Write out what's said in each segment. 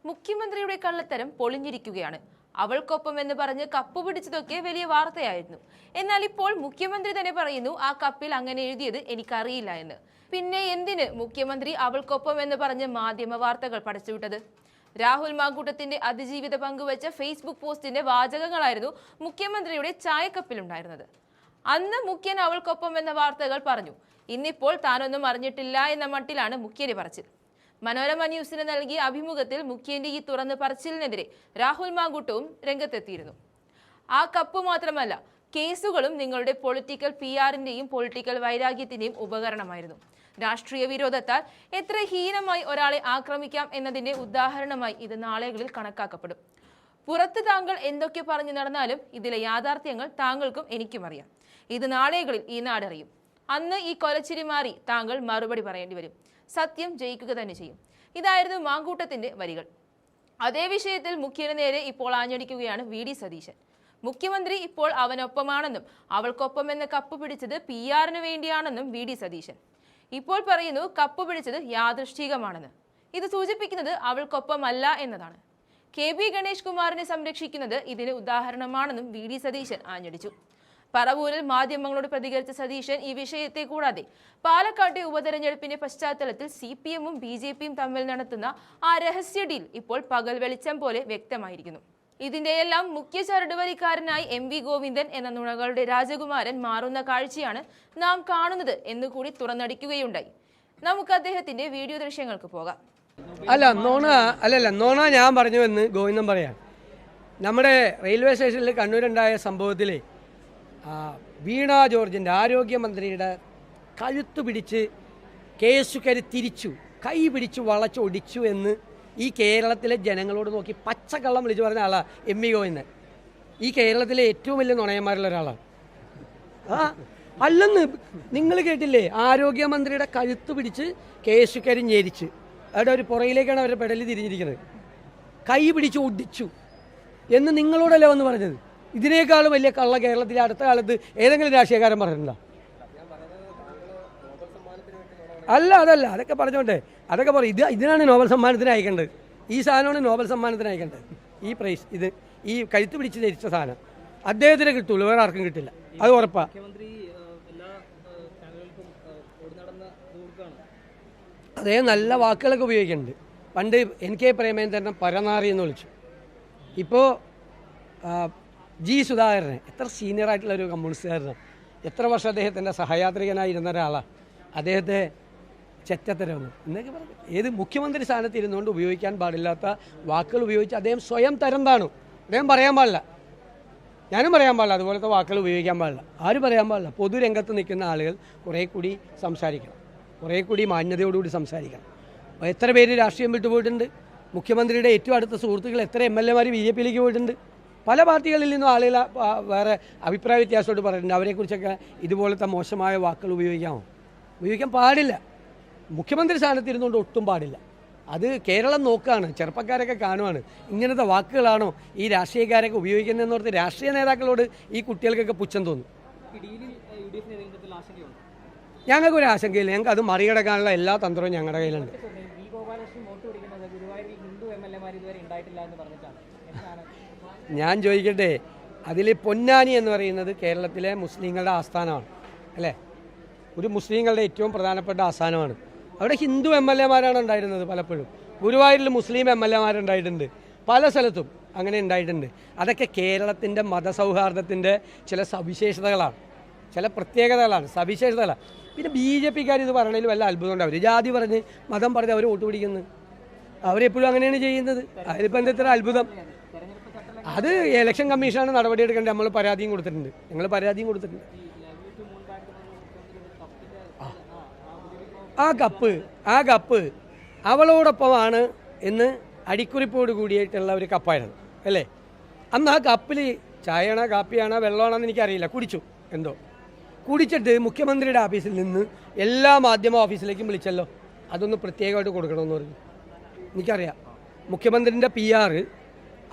മുഖ്യമന്ത്രിയുടെ കള്ളത്തരം പൊളിഞ്ഞിരിക്കുകയാണ്. അവൾക്കൊപ്പം എന്ന് പറഞ്ഞ് കപ്പ് പിടിച്ചതൊക്കെ വലിയ വാർത്തയായിരുന്നു. എന്നാൽ ഇപ്പോൾ മുഖ്യമന്ത്രി തന്നെ പറയുന്നു ആ കപ്പിൽ അങ്ങനെ എഴുതിയത് എനിക്കറിയില്ല എന്ന്. പിന്നെ എന്തിന് മുഖ്യമന്ത്രി അവൾക്കൊപ്പം എന്ന് പറഞ്ഞ് മാധ്യമ വാർത്തകൾ പടച്ചുവിട്ടത്? രാഹുൽ മാങ്കൂട്ടത്തിന്റെ അതിജീവിത പങ്കുവച്ച ഫേസ്ബുക്ക് പോസ്റ്റിന്റെ വാചകങ്ങളായിരുന്നു മുഖ്യമന്ത്രിയുടെ ചായക്കപ്പിലുണ്ടായിരുന്നത്. അന്ന് മുഖ്യൻ അവൾക്കൊപ്പം എന്ന വാർത്തകൾ പറഞ്ഞു. ഇന്നിപ്പോൾ താനൊന്നും അറിഞ്ഞിട്ടില്ല എന്ന മട്ടിലാണ് മുഖ്യന്റെ പറച്ചിൽ. മനോരമ ന്യൂസിന് നൽകിയ അഭിമുഖത്തിൽ മുഖ്യന്റെ ഈ തുറന്നു പറച്ചിലിനെതിരെ രാഹുൽ മാങ്കൂട്ടവും രംഗത്തെത്തിയിരുന്നു. ആ കപ്പ് മാത്രമല്ല, കേസുകളും നിങ്ങളുടെ പൊളിറ്റിക്കൽ PR-ന്റെയും പൊളിറ്റിക്കൽ വൈരാഗ്യത്തിന്റെയും ഉപകരണമായിരുന്നു. രാഷ്ട്രീയ വിരോധത്താൽ എത്ര ഹീനമായി ഒരാളെ ആക്രമിക്കാം എന്നതിന്റെ ഉദാഹരണമായി ഇത് നാളുകളിൽ കണക്കാക്കപ്പെടും. പുറത്ത് താങ്കൾ എന്തൊക്കെ പറഞ്ഞു നടന്നാലും ഇതിലെ യാഥാർത്ഥ്യങ്ങൾ താങ്കൾക്കും എനിക്കും അറിയാം. ഇത് നാളുകളിൽ ഈ നാടറിയും. അന്ന് ഈ കൊലച്ചിരി മാറി താങ്കൾ മറുപടി പറയേണ്ടി വരും. സത്യം ജയിക്കുക തന്നെ ചെയ്യും. ഇതായിരുന്നു മാങ്കൂട്ടത്തിന്റെ വരികൾ. അതേ വിഷയത്തിൽ മുഖ്യന് നേരെ ഇപ്പോൾ ആഞ്ഞടിക്കുകയാണ് VD സതീശൻ. മുഖ്യമന്ത്രി ഇപ്പോൾ അവനൊപ്പമാണെന്നും അവൾക്കൊപ്പം എന്ന കപ്പ് പിടിച്ചത് PR-ന് വേണ്ടിയാണെന്നും VD സതീശൻ ഇപ്പോൾ പറയുന്നു. കപ്പ് പിടിച്ചത് യാദൃശ്ചികമാണെന്ന്. ഇത് സൂചിപ്പിക്കുന്നത് അവൾക്കൊപ്പമല്ല എന്നതാണ്. KB ഗണേഷ് കുമാറിനെ സംരക്ഷിക്കുന്നത് ഇതിന് ഉദാഹരണമാണെന്നും VD സതീശൻ ആഞ്ഞടിച്ചു. പറവൂരിൽ മാധ്യമങ്ങളോട് പ്രതികരിച്ച സതീശൻ ഈ വിഷയത്തെ കൂടാതെ പാലക്കാട്ടെ ഉപതെരഞ്ഞെടുപ്പിന്റെ പശ്ചാത്തലത്തിൽ CPM-ഉം BJP-യും തമ്മിൽ നടത്തുന്ന ആ രഹസ്യ ഡീൽ ഇപ്പോൾ പകൽ വെളിച്ചം പോലെ വ്യക്തമായിരിക്കുന്നു. ഇതിന്റെയെല്ലാം മുഖ്യ ചരടുവലിക്കാരനായി MV ഗോവിന്ദൻ എന്ന നുണകളുടെ രാജകുമാരൻ മാറുന്ന കാഴ്ചയാണ് നാം കാണുന്നത് എന്നുകൂടി തുറന്നടിക്കുകയുണ്ടായി. നമുക്ക് അദ്ദേഹത്തിന്റെ വീഡിയോ ദൃശ്യങ്ങൾക്ക് പോകാം. നോണ ഞാൻ പറഞ്ഞു എന്ന് ഗോവിന്ദൻ പറയാം. നമ്മുടെ റെയിൽവേ സ്റ്റേഷനിൽ കണ്ണൂരുണ്ടായ സംഭവത്തിൽ വീണ ജോർജിൻ്റെ ആരോഗ്യമന്ത്രിയുടെ കഴുത്തു പിടിച്ച് കേസുകാർ തിരിച്ചു, കൈ പിടിച്ച് വളച്ചൊടിച്ചു എന്ന് ഈ കേരളത്തിലെ ജനങ്ങളോട് നോക്കി പച്ചക്കള്ളം വിളിച്ചു പറഞ്ഞ ആളാണ് MV ഗോവിന്ദൻ. ഈ കേരളത്തിലെ ഏറ്റവും വലിയ നുണയന്മാരുള്ള ഒരാളാണ്. അല്ലെന്ന് നിങ്ങൾ കേട്ടില്ലേ? ആരോഗ്യമന്ത്രിയുടെ കഴുത്ത് പിടിച്ച് കേസുകാർ ഞെരിച്ച് അവിടെ ഒരു പുറയിലേക്കാണ് അവരുടെ പെടലി തിരിഞ്ഞിരിക്കുന്നത്. കൈ പിടിച്ച് ഒടിച്ചു എന്ന് നിങ്ങളോടല്ലേ വന്ന് പറഞ്ഞത്? ഇതിനേക്കാളും വലിയ കള്ള കേരളത്തിലെ അടുത്ത കാലത്ത് ഏതെങ്കിലും രാഷ്ട്രീയക്കാരൻ പറഞ്ഞിട്ടുണ്ടോ? അതല്ല അതൊക്കെ പറഞ്ഞോട്ടെ, അതൊക്കെ പറയും. ഇതിനാണ് നോബൽ സമ്മാനത്തിന് അയക്കേണ്ടത്. ഈ സാധനമാണ് നോബൽ സമ്മാനത്തിന് അയക്കേണ്ടത്. ഈ പ്രൈസ്, ഇത് ഈ കഴുത്ത് പിടിച്ച് ധരിച്ച സാധനം അദ്ദേഹത്തിന് കിട്ടുള്ളൂ, വേറെ ആർക്കും കിട്ടില്ല. അത് ഉറപ്പാണ്. അദ്ദേഹം നല്ല വാക്കുകളൊക്കെ ഉപയോഗിക്കുന്നുണ്ട്. പണ്ട് NK പ്രേമേന്ദ്രനെ പരനാറി എന്ന് വിളിച്ചു. ഇപ്പോൾ G സുധാകരനെ, എത്ര സീനിയറായിട്ടുള്ള ഒരു കമ്മ്യൂണിസ്റ്റുകാരനാണ്, എത്ര വർഷം അദ്ദേഹത്തിൻ്റെ സഹയാത്രികനായിരുന്ന ഒരാളാണ്. അദ്ദേഹത്തെ ചെറ്റത്തരമെന്ന് എന്നൊക്കെ പറഞ്ഞു. ഏത് മുഖ്യമന്ത്രി സ്ഥാനത്ത് ഇരുന്നുകൊണ്ട് ഉപയോഗിക്കാൻ പാടില്ലാത്ത വാക്കുകൾ ഉപയോഗിച്ച് അദ്ദേഹം സ്വയം തരം താണു. അദ്ദേഹം പറയാൻ പാടില്ല, ഞാനും പറയാൻ പാടില്ല, അതുപോലത്തെ വാക്കുകൾ ഉപയോഗിക്കാൻ പാടില്ല. ആരും പറയാൻ പാടില്ല. പൊതുരംഗത്ത് നിൽക്കുന്ന ആളുകൾ കുറേ കൂടി സംസാരിക്കണം, കുറേ കൂടി മാന്യതയോടുകൂടി സംസാരിക്കണം. എത്ര പേര് രാഷ്ട്രീയം വിട്ടുപോയിട്ടുണ്ട്? മുഖ്യമന്ത്രിയുടെ ഏറ്റവും അടുത്ത സുഹൃത്തുക്കൾ എത്ര MLA-മാർ BJP-യിലേക്ക് പോയിട്ടുണ്ട്. പല പാർട്ടികളിൽ നിന്നും ആളുകൾ വേറെ അഭിപ്രായ വ്യത്യാസമായിട്ട് പറയുന്നുണ്ട്. അവരെക്കുറിച്ചൊക്കെ ഇതുപോലത്തെ മോശമായ വാക്കുകൾ ഉപയോഗിക്കാൻ പാടില്ല. മുഖ്യമന്ത്രി സ്ഥാനത്തിരുന്നുകൊണ്ട് ഒട്ടും പാടില്ല. അത് കേരളം നോക്കുകയാണ്, ചെറുപ്പക്കാരൊക്കെ കാണുവാണ്. ഇങ്ങനത്തെ വാക്കുകളാണോ ഈ രാഷ്ട്രീയക്കാരൊക്കെ ഉപയോഗിക്കുന്നതെന്നോർത്ത് രാഷ്ട്രീയ നേതാക്കളോട് ഈ കുട്ടികൾക്കൊക്കെ പുച്ഛം തോന്നും. ഞങ്ങൾക്കൊരു ആശങ്കയില്ല. ഞങ്ങൾക്ക് അത് മറികടക്കാനുള്ള എല്ലാ തന്ത്രവും ഞങ്ങളുടെ കയ്യിലുണ്ട്. ഞാൻ ചോദിക്കട്ടെ, അതിൽ പൊന്നാനി എന്ന് പറയുന്നത് കേരളത്തിലെ മുസ്ലിങ്ങളുടെ ആസ്ഥാനമാണ് അല്ലേ? ഒരു മുസ്ലിങ്ങളുടെ ഏറ്റവും പ്രധാനപ്പെട്ട ആസ്ഥാനമാണ്. അവിടെ ഹിന്ദു MLA-മാരാണ് ഉണ്ടായിരുന്നത്. പലപ്പോഴും ഗുരുവായൂരിൽ മുസ്ലിം MLA-മാരുണ്ടായിട്ടുണ്ട്. പല സ്ഥലത്തും അങ്ങനെ ഉണ്ടായിട്ടുണ്ട്. അതൊക്കെ കേരളത്തിൻ്റെ മതസൗഹാർദ്ദത്തിൻ്റെ ചില സവിശേഷതകളാണ്, ചില പ്രത്യേകതകളാണ്, സവിശേഷതകളാണ്. പിന്നെ BJP-ക്കാർ ഇത് പറയണതിൽ വല്ല അത്ഭുതം ഉണ്ടാവും. ജാതി പറഞ്ഞ് മതം പറഞ്ഞ് അവർ വോട്ട് പിടിക്കുന്നത്, അവരെപ്പോഴും അങ്ങനെയാണ് ചെയ്യുന്നത്. അതിലിപ്പോൾ എന്താ ഇത്ര അത്ഭുതം? അത് ഇലക്ഷൻ കമ്മീഷനാണ് നടപടിയെടുക്കേണ്ടത്. ഞങ്ങൾ പരാതിയും കൊടുത്തിട്ടുണ്ട്. ആ കപ്പ് അവളോടൊപ്പമാണ് എന്ന് അടിക്കുറിപ്പോട് കൂടിയിട്ടുള്ള ഒരു കപ്പായിരുന്നു അല്ലേ? അന്ന് ആ കപ്പിൽ ചായയാണോ കാപ്പിയാണോ വെള്ളമാണോന്ന് എനിക്കറിയില്ല, കുടിച്ചു. കുടിച്ചിട്ട് മുഖ്യമന്ത്രിയുടെ ഓഫീസിൽ നിന്ന് എല്ലാ മാധ്യമ ഓഫീസിലേക്കും വിളിച്ചല്ലോ. അതൊന്ന് പ്രത്യേകമായിട്ട് കൊടുക്കണമെന്ന് പറഞ്ഞു. എനിക്കറിയാം മുഖ്യമന്ത്രിൻ്റെ PR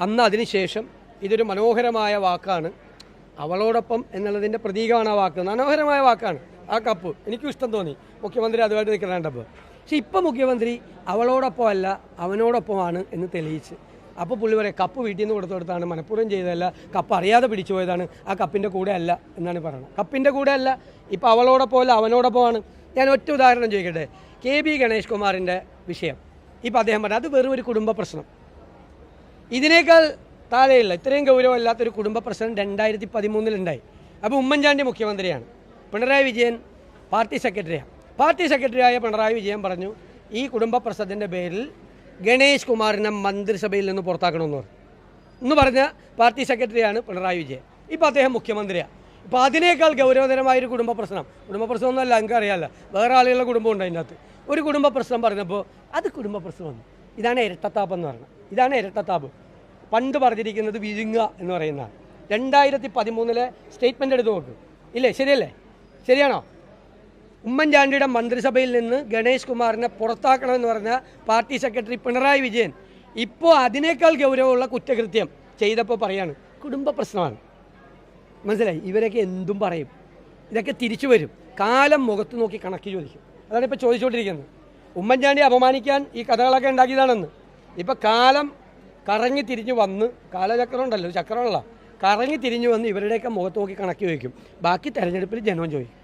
അന്ന് അതിനുശേഷം ഇതൊരു മനോഹരമായ വാക്കാണ്, അവളോടൊപ്പം എന്നുള്ളതിൻ്റെ പ്രതീകമാണ് ആ വാക്ക്. മനോഹരമായ വാക്കാണ് ആ കപ്പ്. എനിക്കും ഇഷ്ടം തോന്നി മുഖ്യമന്ത്രി അതുമായിട്ട് നിൽക്കണേണ്ടപ്പോൾ. പക്ഷെ ഇപ്പോൾ മുഖ്യമന്ത്രി അവളോടൊപ്പം അല്ല അവനോടൊപ്പമാണ് എന്ന് തെളിയിച്ച്. അപ്പോൾ പുള്ളി പറയാം കപ്പ് വീട്ടിൽ നിന്ന് കൊടുത്താണ്, മനഃപൂർവ്വം ചെയ്തതല്ല, കപ്പ് അറിയാതെ പിടിച്ചു പോയതാണ്, ആ കപ്പിൻ്റെ കൂടെ അല്ല എന്നാണ് പറയുന്നത്. കപ്പിൻ്റെ കൂടെ അല്ല, ഇപ്പോൾ അവളോടൊപ്പം അല്ല അവനോടൊപ്പമാണ്. ഞാൻ ഒറ്റ ഉദാഹരണം ചോദിക്കട്ടെ. KB ഗണേഷ് കുമാറിൻ്റെ വിഷയം ഇപ്പോൾ അദ്ദേഹം പറഞ്ഞു അത് വെറും ഒരു കുടുംബ പ്രശ്നം. ഇതിനേക്കാൾ താഴെയില്ല, ഇത്രയും ഗൗരവമില്ലാത്തൊരു കുടുംബ പ്രശ്നം 2013 അപ്പോൾ ഉമ്മൻചാണ്ടി മുഖ്യമന്ത്രിയാണ്, പിണറായി വിജയൻ പാർട്ടി സെക്രട്ടറിയാണ്. പാർട്ടി സെക്രട്ടറിയായ പിണറായി വിജയൻ പറഞ്ഞു ഈ കുടുംബ പ്രശ്നത്തിൻ്റെ പേരിൽ ഗണേഷ് കുമാറിനെ മന്ത്രിസഭയിൽ നിന്ന് പുറത്താക്കണമെന്ന് പറഞ്ഞു. എന്ന് പറഞ്ഞ പാർട്ടി സെക്രട്ടറിയാണ് പിണറായി വിജയൻ. ഇപ്പോൾ അദ്ദേഹം മുഖ്യമന്ത്രിയാണ്. ഇപ്പോൾ അതിനേക്കാൾ ഗൗരവതരമായൊരു കുടുംബ പ്രശ്നമൊന്നുമല്ല, നിങ്ങൾക്ക് അറിയാമല്ലോ, വേറെ ആളുകളുടെ കുടുംബമുണ്ട് അതിൻ്റെ അകത്ത്. ഒരു കുടുംബ പ്രശ്നം പറഞ്ഞപ്പോൾ അത് കുടുംബ പ്രശ്നമാണ്. ഇതാണ് ഇരട്ടത്താപ്പ് എന്ന് പറയുന്നത്. ഇതാണ് ഇരട്ടത്താപ്പ്. പണ്ട് പറഞ്ഞിരിക്കുന്നത് വിഴുങ്ങുക എന്ന് പറയുന്നതാണ്. 2013 സ്റ്റേറ്റ്മെൻ്റ് എടുത്ത് നോക്ക്. ഇല്ലേ, ശരിയല്ലേ? ശരിയാണോ? ഉമ്മൻചാണ്ടിയുടെ മന്ത്രിസഭയിൽ നിന്ന് ഗണേഷ് കുമാറിനെ പുറത്താക്കണമെന്ന് പറഞ്ഞ പാർട്ടി സെക്രട്ടറി പിണറായി വിജയൻ ഇപ്പോൾ അതിനേക്കാൾ ഗൗരവമുള്ള കുറ്റകൃത്യം ചെയ്തപ്പോൾ പറയാണ് കുടുംബ പ്രശ്നമാണ്. മനസ്സിലായി? ഇവരൊക്കെ എന്തും പറയും, ഇതൊക്കെ തിരിച്ചു വരും. കാലം മുഖത്ത് നോക്കി കണക്ക് ചോദിക്കും. അതാണ് ഇപ്പോൾ ചോദിച്ചുകൊണ്ടിരിക്കുന്നത്. ഉമ്മൻചാണ്ടി അപമാനിക്കാൻ ഈ കഥകളൊക്കെ ഉണ്ടാക്കിയതാണെന്ന്. ഇപ്പോൾ കാലം കറങ്ങി തിരിഞ്ഞു വന്ന്, കാലചക്രം ഉണ്ടല്ലോ, ചക്രമുള്ള കറങ്ങി തിരിഞ്ഞു വന്ന് ഇവരുടെയൊക്കെ മുഖത്ത് നോക്കി കണക്ക് ചോദിക്കും. ബാക്കി തെരഞ്ഞെടുപ്പിൽ ജനവും ചോദിക്കും.